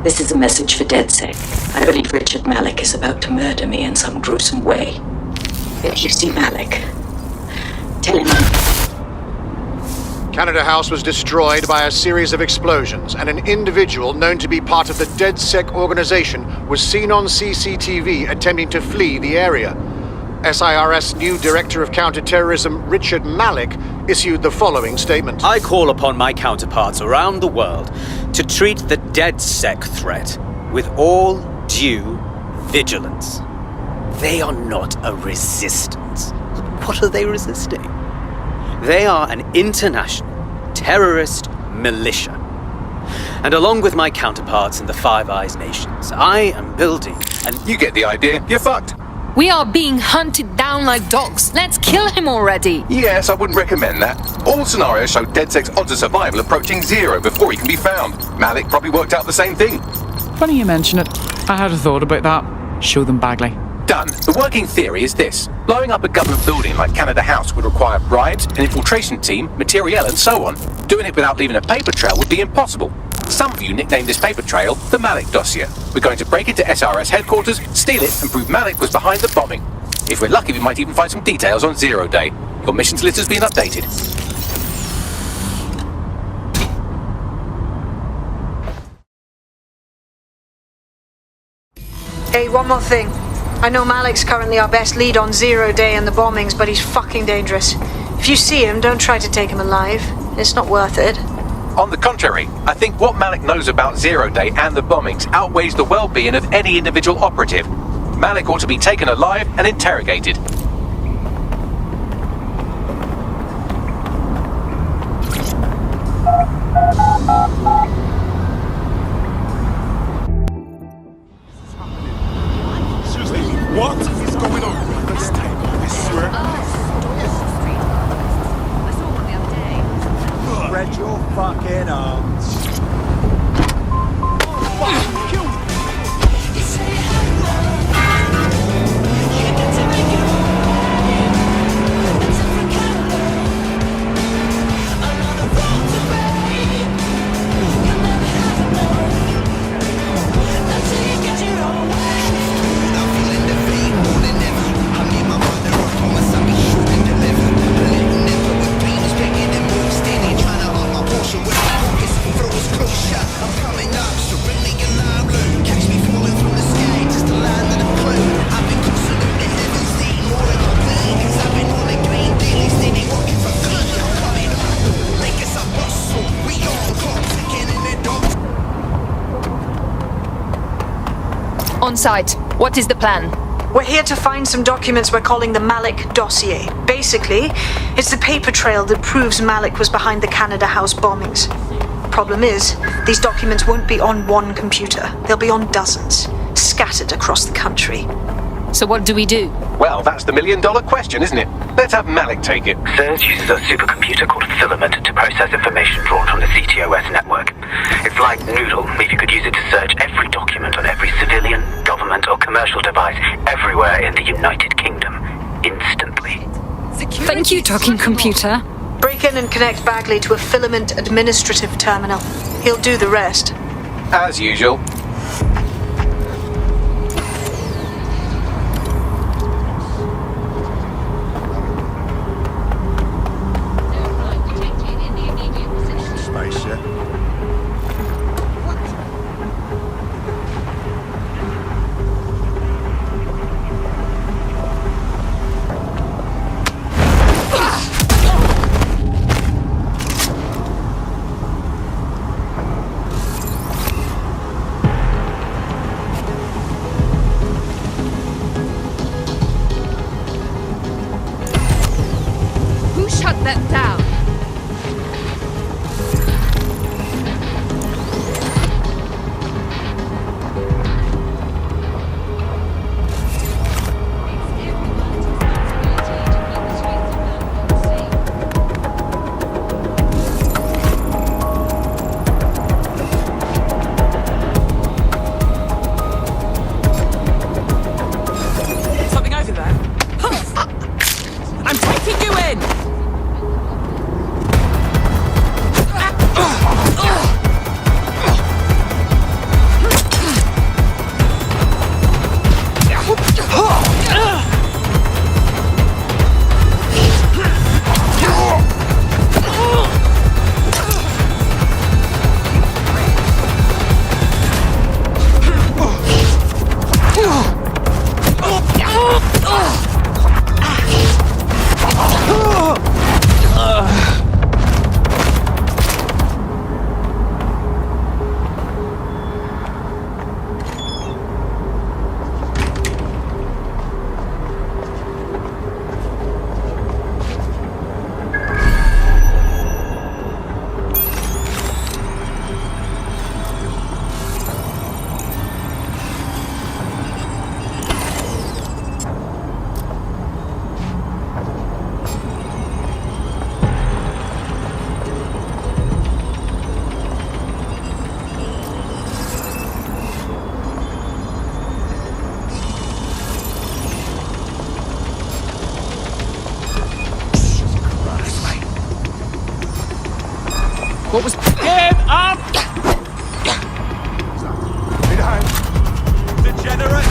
This is a message for DedSec. I believe Richard Malik is about to murder me in some gruesome way. If you see Malik, tell him Canada House was destroyed by a series of explosions, and an individual known to be part of the DedSec organization was seen on CCTV attempting to flee the area. SIRS new Director of Counterterrorism Richard Malik issued the following statement. I call upon my counterparts around the world to treat the DedSec threat with all due vigilance. They are not a resistance. What are they resisting? They are an international terrorist militia. And along with my counterparts in the Five Eyes nations, I am building an... You get the idea. You're fucked. We are being hunted down like dogs. Let's kill him already. Yes, I wouldn't recommend that. All scenarios show DedSec's odds of survival approaching 0 before he can be found. Malik probably worked out the same thing. Funny you mention it. I had a thought about that. Show them Bagley. Done. The working theory is this. Blowing up a government building like Canada House would require bribes, an infiltration team, materiel and so on. Doing it without leaving a paper trail would be impossible. Some of you nicknamed this paper trail the Malik Dossier. We're going to break into SRS headquarters, steal it and prove Malik was behind the bombing. If we're lucky, we might even find some details on 0 Day. Your missions list has been updated. Hey, one more thing. I know Malik's currently our best lead on 0 Day and the bombings, but he's fucking dangerous. If you see him, don't try to take him alive. It's not worth it. On the contrary, I think what Malik knows about 0 Day and the bombings outweighs the well-being of any individual operative. Malik ought to be taken alive and interrogated. Seriously, what is going on? This time, I swear. Spread your fucking arms. On site, what is the plan? We're here to find some documents we're calling the Malik Dossier. Basically, it's the paper trail that proves Malik was behind the Canada House bombings. Problem is, these documents won't be on one computer. They'll be on dozens, scattered across the country. So what do we do? Well, that's the million-dollar question, isn't it? Let's have Malik take it. Surge uses a supercomputer called Filament to process information drawn from the CTOS network. It's like Noodle, if you could use it to search every document on every civilian, government or commercial device everywhere in the United Kingdom, instantly. Thank you, talking computer. Break in and connect Bagley to a Filament administrative terminal. He'll do the rest. As usual. Spaceship. Who shut that down? Something over there. I'm taking you in! What was... Give up! Behind. Degenerate.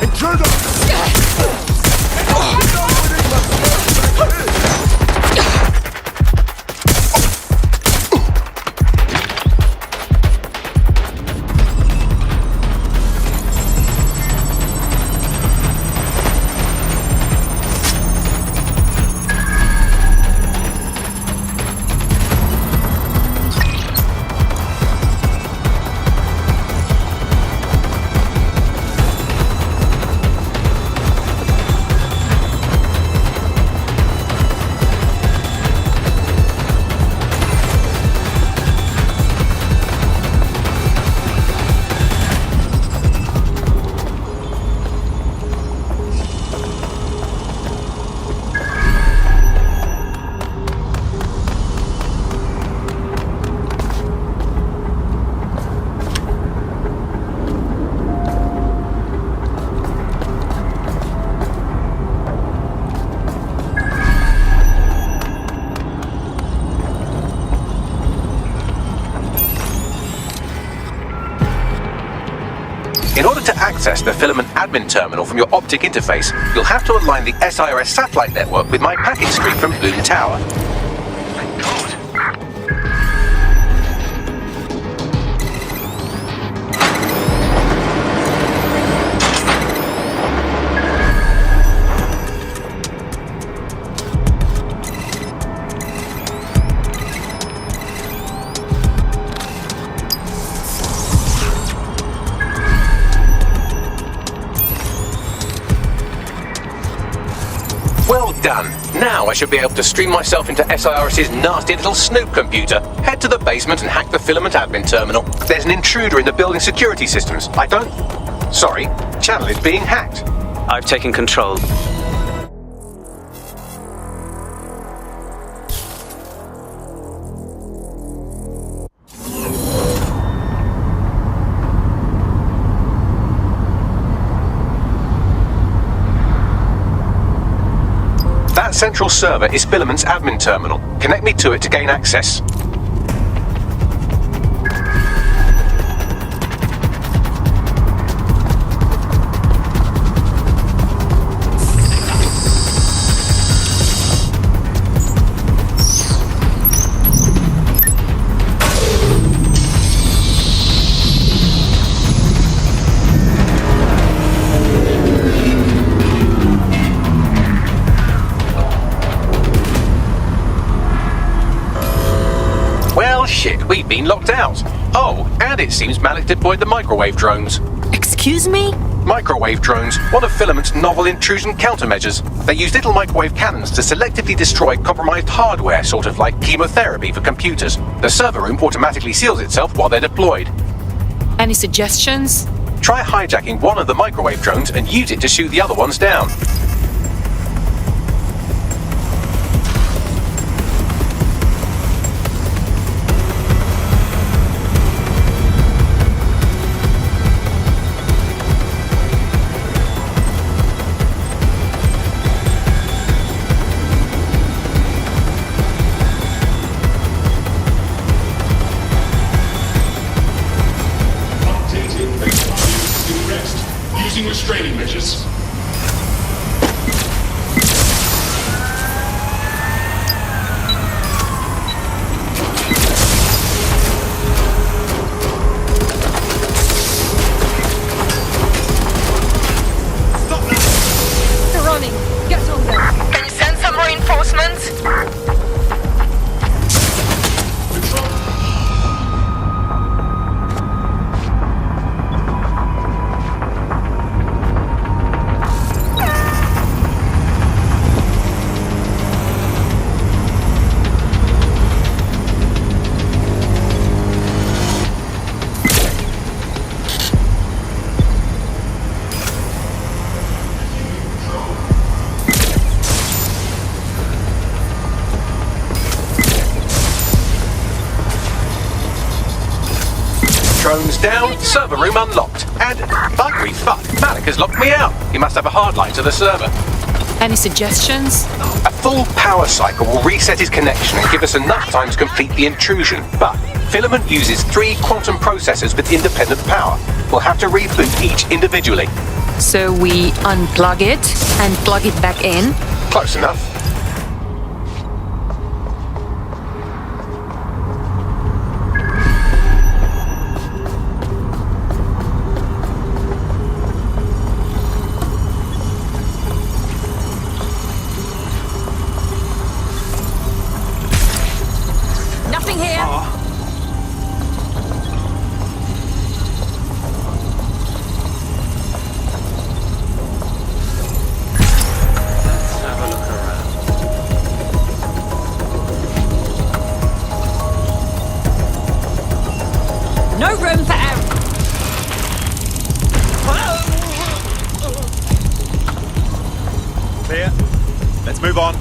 Intruder. In order to access the filament admin terminal from your optic interface, you'll have to align the SIRS satellite network with my packet stream from Bloom Tower. Well done. Now I should be able to stream myself into SIRS's nasty little snoop computer, head to the basement and hack the filament admin terminal. There's an intruder in the building security systems. Sorry, channel is being hacked. I've taken control. That central server is Filament's admin terminal. Connect me to it to gain access. Shit, we've been locked out. Oh, and it seems Malik deployed the microwave drones. Excuse me? Microwave drones, one of Filament's novel intrusion countermeasures. They use little microwave cannons to selectively destroy compromised hardware, sort of like chemotherapy for computers. The server room automatically seals itself while they're deployed. Any suggestions? Try hijacking one of the microwave drones and use it to shoot the other ones down. Using restraining measures. They're running. Get on them. Can you send some reinforcements? Drones down, server room unlocked. And buggery fuck, Malik has locked me out. He must have a hard line to the server. Any suggestions? A full power cycle will reset his connection and give us enough time to complete the intrusion. But Filament uses 3 quantum processors with independent power. We'll have to reboot each individually. So we unplug it and plug it back in? Close enough. Nothing here. No room for error. Clear. Let's move on.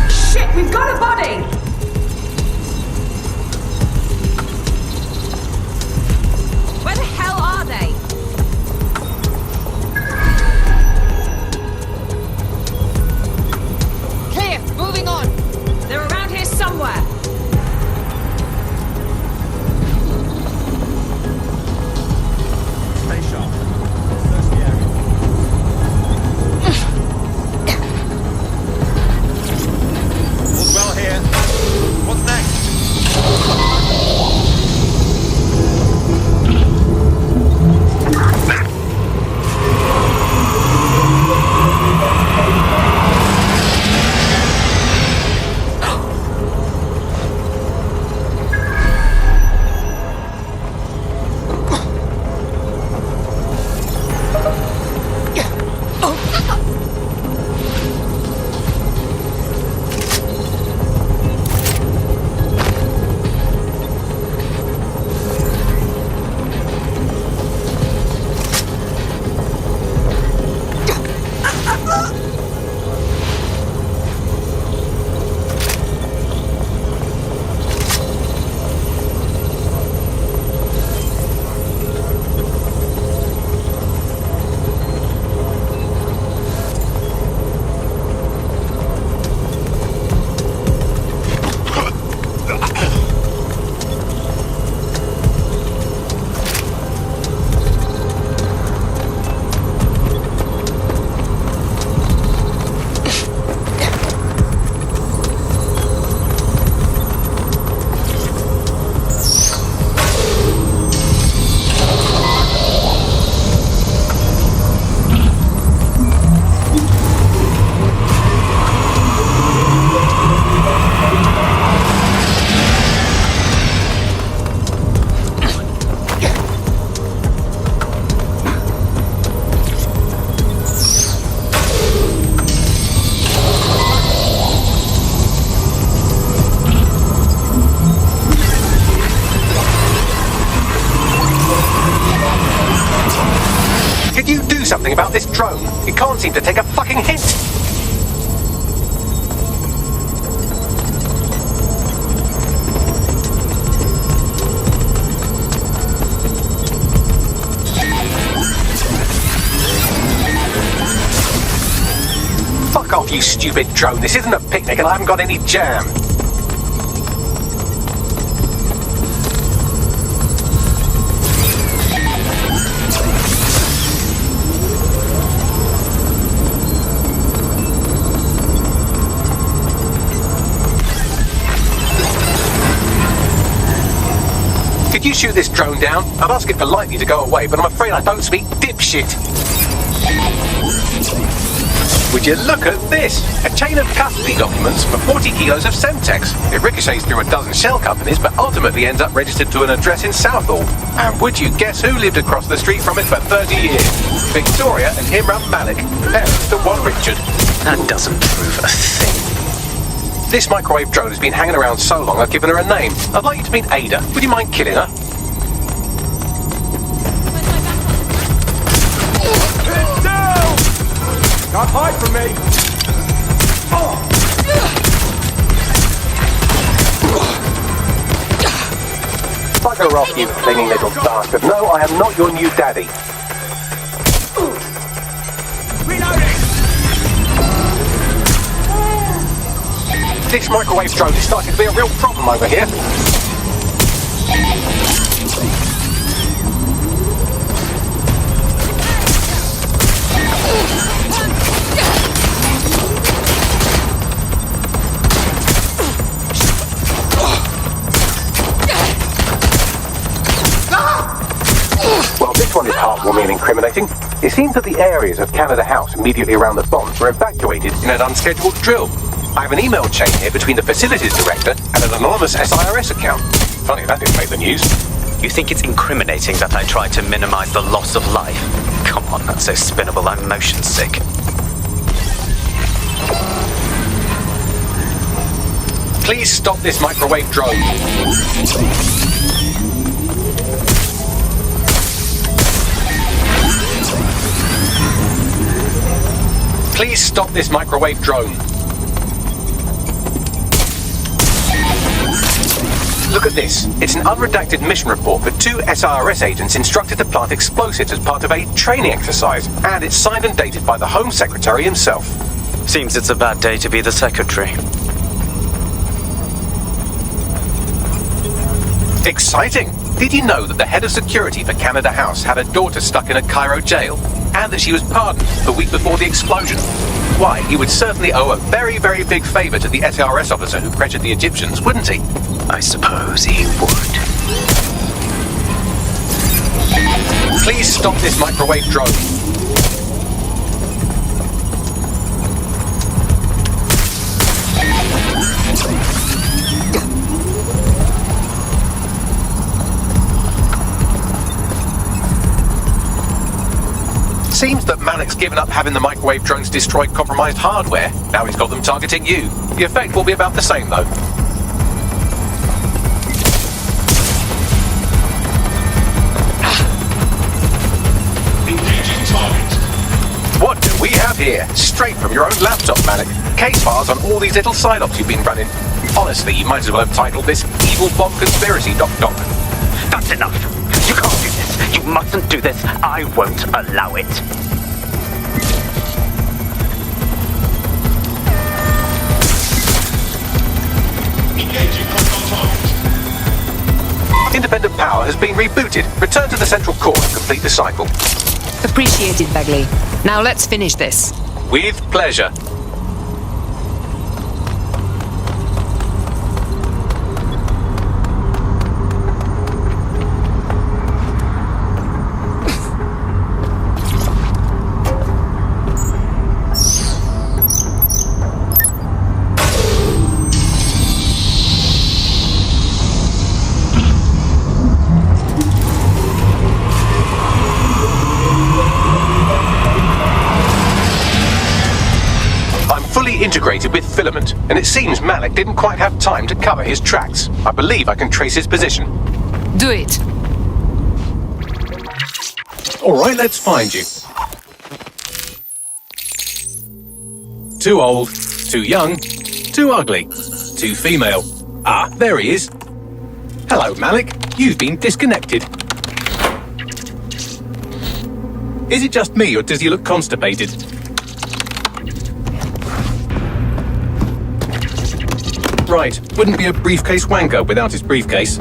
Shit, we've got a body! Where the hell are they? Clear, moving on. They're around here somewhere. Stay sharp. Search the area. All's well here. What's next? Could you do something about this drone? It can't seem to take a fucking hint. Fuck off, you stupid drone. This isn't a picnic and I haven't got any jam. Could you shoot this drone down? I'd ask it politely to go away, but I'm afraid I don't speak dipshit. Would you look at this? A chain of custody documents for 40 kilos of Semtex. It ricochets through a dozen shell companies, but ultimately ends up registered to an address in Southall. And would you guess who lived across the street from it for 30 years? Victoria and Himram Malik, parents to one Richard. That doesn't prove a thing. This microwave drone has been hanging around so long I've given her a name. I'd like you to meet Ada. Would you mind killing her? Get down! Can't hide from me! Bugger off, you clinging little bastard. No, I am not your new daddy. Reloading! British microwave drone is starting to be a real problem over here. Well, this one is heartwarming and incriminating. It seems that the areas of Canada House immediately around the bombs were evacuated in an unscheduled drill. I have an email chain here between the facilities director and an anonymous SIRS account. Funny that didn't make the news. You think it's incriminating that I tried to minimize the loss of life? Come on, that's so spinnable, I'm motion sick. Please stop this microwave drone. Please stop this microwave drone. Look at this. It's an unredacted mission report for 2 SIRS agents instructed to plant explosives as part of a training exercise, and it's signed and dated by the Home Secretary himself. Seems it's a bad day to be the secretary. Exciting! Did you know that the head of security for Canada House had a daughter stuck in a Cairo jail, and that she was pardoned the week before the explosion? Why, he would certainly owe a very, very big favour to the SIRS officer who pressured the Egyptians, wouldn't he? I suppose he would. Please stop this microwave drone. Seems that Malik's given up having the microwave drones destroy compromised hardware. Now he's got them targeting you. The effect will be about the same, though. Engaging target. What do we have here? Straight from your own laptop, Malik. Case files on all these little side-ops you've been running. Honestly, you might as well have titled this Evil Bomb Conspiracy, Doc. That's enough. You can't do this. You mustn't do this. I won't allow it. Engaging hostile target. Independent power has been rebooted. Return to the central core and complete the cycle. Appreciated, Bagley. Now let's finish this. With pleasure. Integrated with filament, and it seems Malik didn't quite have time to cover his tracks. I believe I can trace his position. Do it. All right, let's find you. Too old, too young, too ugly, too female. Ah, there he is. Hello, Malik. You've been disconnected. Is it just me, or does he look constipated? Right, wouldn't be a briefcase wanker without his briefcase.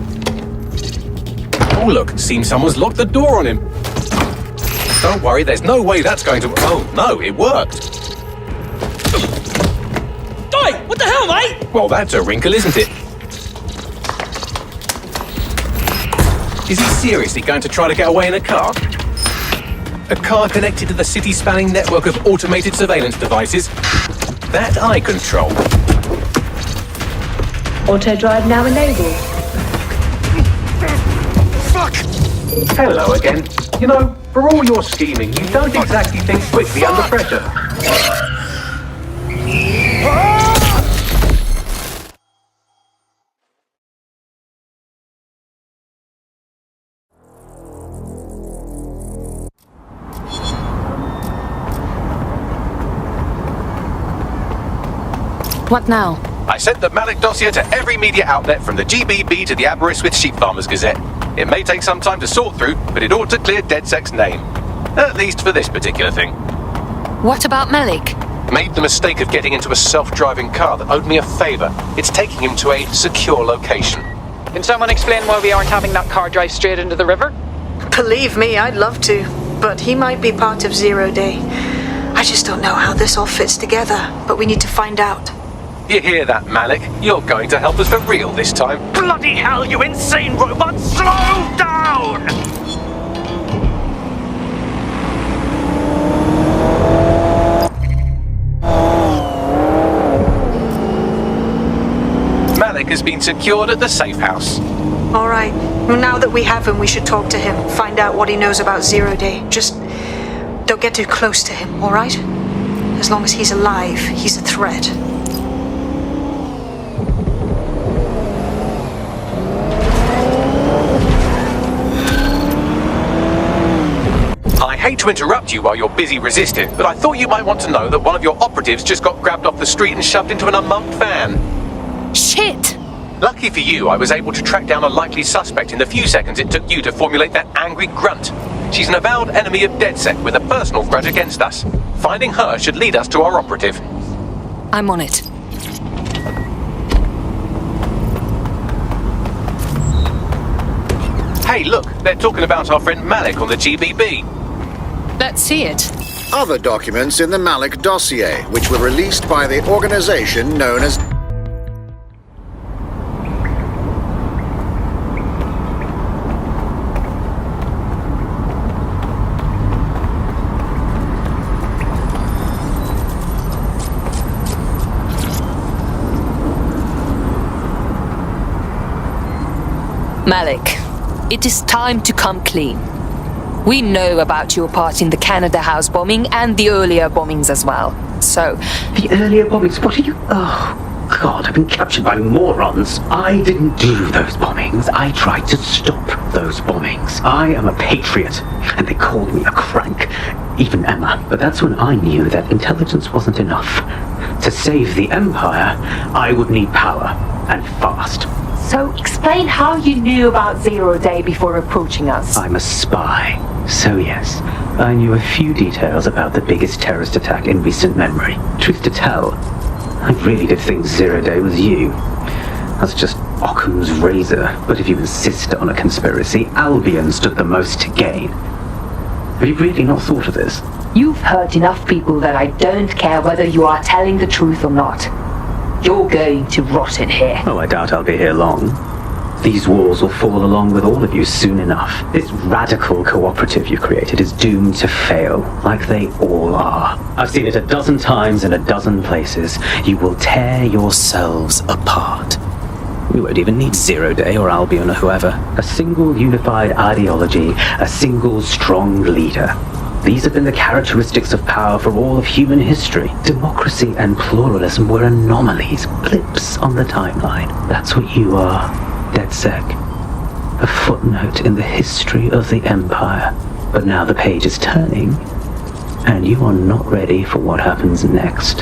Oh look, seems someone's locked the door on him. Don't worry, there's no way that's going to... Oh no, it worked. Oi, what the hell, mate? Well, that's a wrinkle, isn't it? Is he seriously going to try to get away in a car? A car connected to the city-spanning network of automated surveillance devices? That I control. Auto drive now enabled. Fuck! Hello again. You know, for all your scheming, you don't exactly think quickly under pressure. What now? I sent the Malik Dossier to every media outlet from the GBB to the Aberystwyth Sheep Farmers Gazette. It may take some time to sort through, but it ought to clear DedSec's name. At least for this particular thing. What about Malik? Made the mistake of getting into a self-driving car that owed me a favor. It's taking him to a secure location. Can someone explain why we aren't having that car drive straight into the river? Believe me, I'd love to. But he might be part of Zero Day. I just don't know how this all fits together, but we need to find out. You hear that, Malik? You're going to help us for real this time. Bloody hell, you insane robot! Slow down! Malik has been secured at the safe house. All right. Well, now that we have him, we should talk to him. Find out what he knows about Zero Day. Just don't get too close to him, all right? As long as he's alive, he's a threat. I hate to interrupt you while you're busy resisting, but I thought you might want to know that one of your operatives just got grabbed off the street and shoved into an unmarked van. Shit! Lucky for you, I was able to track down a likely suspect in the few seconds it took you to formulate that angry grunt. She's an avowed enemy of DedSec with a personal grudge against us. Finding her should lead us to our operative. I'm on it. Hey, look, they're talking about our friend Malik on the GBB. Let's see it. Other documents in the Malik Dossier, which were released by the organization known as... Malik, it is time to come clean. We know about your part in the Canada House bombing and the earlier bombings as well. So... The earlier bombings? What are you... Oh, God, I've been captured by morons. I didn't do those bombings. I tried to stop those bombings. I am a patriot, and they called me a crank. Even Emma. But that's when I knew that intelligence wasn't enough. To save the Empire, I would need power, and fast. So explain how you knew about Zero Day before approaching us. I'm a spy. So yes, I knew a few details about the biggest terrorist attack in recent memory. Truth to tell, I really did think Zero Day was you. That's just Occam's razor, but if you insist on a conspiracy, Albion stood the most to gain. Have you really not thought of this? You've hurt enough people that I don't care whether you are telling the truth or not. You're going to rot in here. Oh, I doubt I'll be here long. These walls will fall along with all of you soon enough. This radical cooperative you created is doomed to fail, like they all are. I've seen it a dozen times in a dozen places. You will tear yourselves apart. We won't even need Zero Day or Albion or whoever. A single unified ideology, a single strong leader. These have been the characteristics of power for all of human history. Democracy and pluralism were anomalies, blips on the timeline. That's what you are, DedSec. A footnote in the history of the Empire. But now the page is turning, and you are not ready for what happens next.